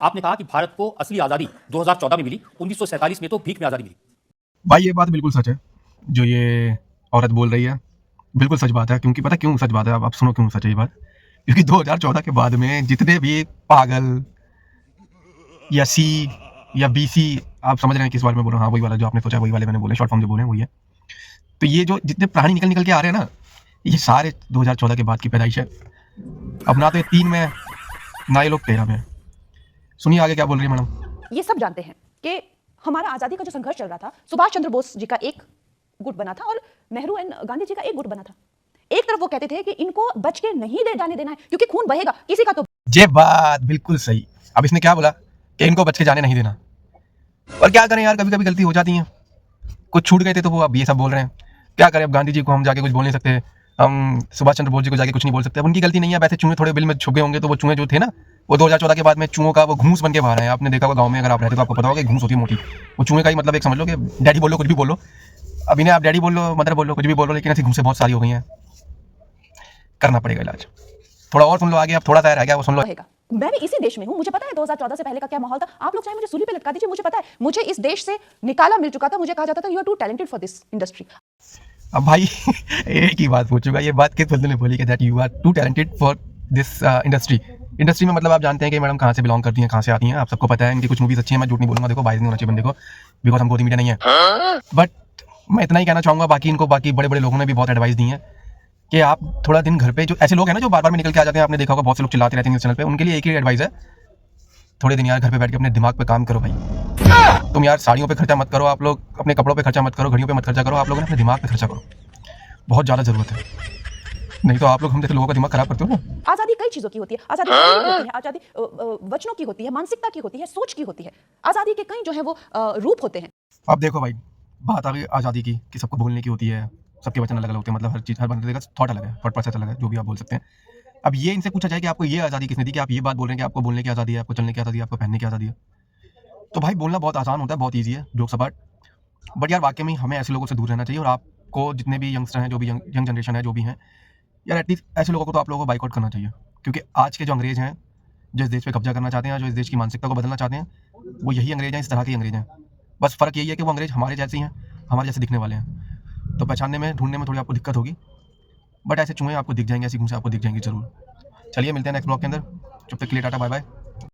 आपने कहा कि भारत को असली आज़ादी 2014 में मिली, 1947 में तो भीख में आज़ादी मिली। भाई ये बात बिल्कुल सच है जो ये औरत बोल रही है, बिल्कुल सच बात है। क्योंकि पता क्यों सच बात है, आप सुनो क्यों सच है ये बात। क्योंकि 2014 के बाद में जितने भी पागल या सी या बीसी, आप समझ रहे हैं किस बारे में बोल रहा हूँ, हाँ वही वाला जो आपने सोचा, वही वाले मैंने बोले, शॉर्ट फॉर्म जो बोले वही है। तो ये जो जितने प्राणी निकल निकल के आ रहे हैं ना, ये सारे 2014 के बाद की पैदाइश है। अब ना तो ये 3 में है, ना ये लोग 13 में है। सुनिए आगे क्या बोल रही है मैडम। ये सब जानते हैं कि हमारा आज़ादी का जो संघर्ष चल रहा था, सुभाष चंद्र बोस जी का एक गुट बना था और नेहरू एंड गांधी जी का एक गुट बना था। एक तरफ वो कहते थे कि इनको बच के नहीं दे जाने देना है क्योंकि खून बहेगा किसी का तो। ये बात बिल्कुल सही। अब इसने क्या बोला कि इनको बच के जाने नहीं देना। और क्या करें यार, कभी कभी गलती हो जाती है। कुछ छूट गए थे तो वो अब ये सब बोल रहे हैं। क्या करें, अब गांधी जी को हम जाके कुछ बोल नहीं सकते, हम सुभाष चंद्र बोस जी को जाके कुछ नहीं बोल सकते। अब उनकी गलती नहीं है। वैसे चूहे थोड़े बिल में छुप गए होंगे, तो वो चूहे जो थे ना, वो 2014 के बाद में चूहों का वो घूस बन के बाहर आए। आपने देखा होगा गाँव में, अगर आप रहते तो आपको पता होगा घूस होती है मोटी। वो चूहे का ही मतलब एक समझ लो कि डैडी बोलो, कुछ भी बोलो। अब इन्हें आप डैडी बोल लो, मदर बोलो, कुछ भी बोलो, लेकिन ऐसी घूसें बहुत सारी हो गई हैं। करना पड़ेगा इलाज। थोड़ा और सुन लो आगे, अब थोड़ा सा रह गया वो सुन लो। बहेगा। मैं भी इसी देश में हूं, मुझे पता है 2014 से पहले का क्या माहौल था। आप लोग चाहे मुझे सूली पे लटका दीजिए, मुझे पता है। मुझे इस देश से निकाला मिल चुका था, मुझे कहा जाता था you are too talented for this industry. अब भाई एक ही बात पूछूंगा, ये बात किस बंदे ने बोली कि that you are too talented for this industry. Industry में मतलब आप जानते हैं कि मैडम कहाँ से बिलोंग करती हैं, कहाँ से आती हैं, आप सबको पता है। इनकी कुछ मूवीज अच्छी हैं, मैं झूठ नहीं बोलूंगा, देखो बाइस नहीं होना चाहिए बंदे को, बिकॉज हम गोदी मीडिया नहीं है। बट मैं इतना ही कहना चाहूँगा, बाकी इनको बाकी बड़े बड़े लोगों ने भी बहुत एडवाइस दी है कि आप थोड़ा दिन घर पे, जो ऐसे लोग हैं ना जो बार बार में निकल के आ जाते हैं, आपने देखा होगा बहुत से लोग चिल्लाते रहते हैं इस चैनल पे, उनके लिए एक ही एडवाइस है, थोड़े दिन यार घर पे बैठ के अपने दिमाग पे काम करो भाई। तुम यार साड़ियों पे खर्चा मत करो, आप लोग अपने कपड़ों पे खर्चा मत करो, घड़ियों पे मत खर्चा करो, आप लोगों ने अपने दिमाग पे खर्चा करो, बहुत ज़्यादा ज़रूरत है। नहीं तो आप लोग हम जैसे लोगों का दिमाग खराब करते हो ना। आजादी कई चीजों की होती है। आजादी शारीरिक होती है, आजादी वचनों की होती है, मानसिकता की होती है, सोच की होती है। आजादी के कई जो है वो रूप होते हैं। अब देखो भाई, बात आ गई आज़ादी की कि सबको बोलने की होती है, सबके वचन अलग अलग होते हैं, मतलब हर चीज़, हर बंदे का थॉट अलग है, थॉट प्रोसेस अलग है, जो भी आप बोल सकते हैं। अब ये इनसे पूछा जाए कि आपको ये आज़ादी किसने दी, कि आप ये बात बोल रहे हैं कि आपको बोलने की आज़ादी है, आपको चलने की आज़ादी है, आपको पहनने की आज़ादी है। तो भाई बोलना बहुत आसान होता है, बहुत ईजी है, जोक सपाट। बट यार वाकई में हमें ऐसे लोगों से दूर रहना चाहिए। और आपको जितने भी यंगस्टर हैं, जो भी यंग जनरेशन है, जो भी हैं यार, एटलीस्ट ऐसे लोगों को तो आप लोगों को बाइकआउट करना चाहिए। क्योंकि आज के जो अंग्रेज हैं, जो इस देश पे कब्जा करना चाहते हैं, जो इस देश की मानसिकता को बदलना चाहते हैं, वो यही अंग्रेज हैं, इस तरह के अंग्रेज हैं। बस फ़र्क यही है कि वो अंग्रेज हमारे जैसे ही हैं, हमारे जैसे दिखने वाले हैं। तो पहचानने में, ढूंढने में थोड़ी आपको दिक्कत होगी, बट ऐसे चूहे आपको दिख जाएंगे, ऐसी घूंसे आपको दिख जाएंगी जरूर। चलिए मिलते हैं नेक्स्ट ब्लॉग के अंदर। जब तक के लिए टाटा बाय बाय।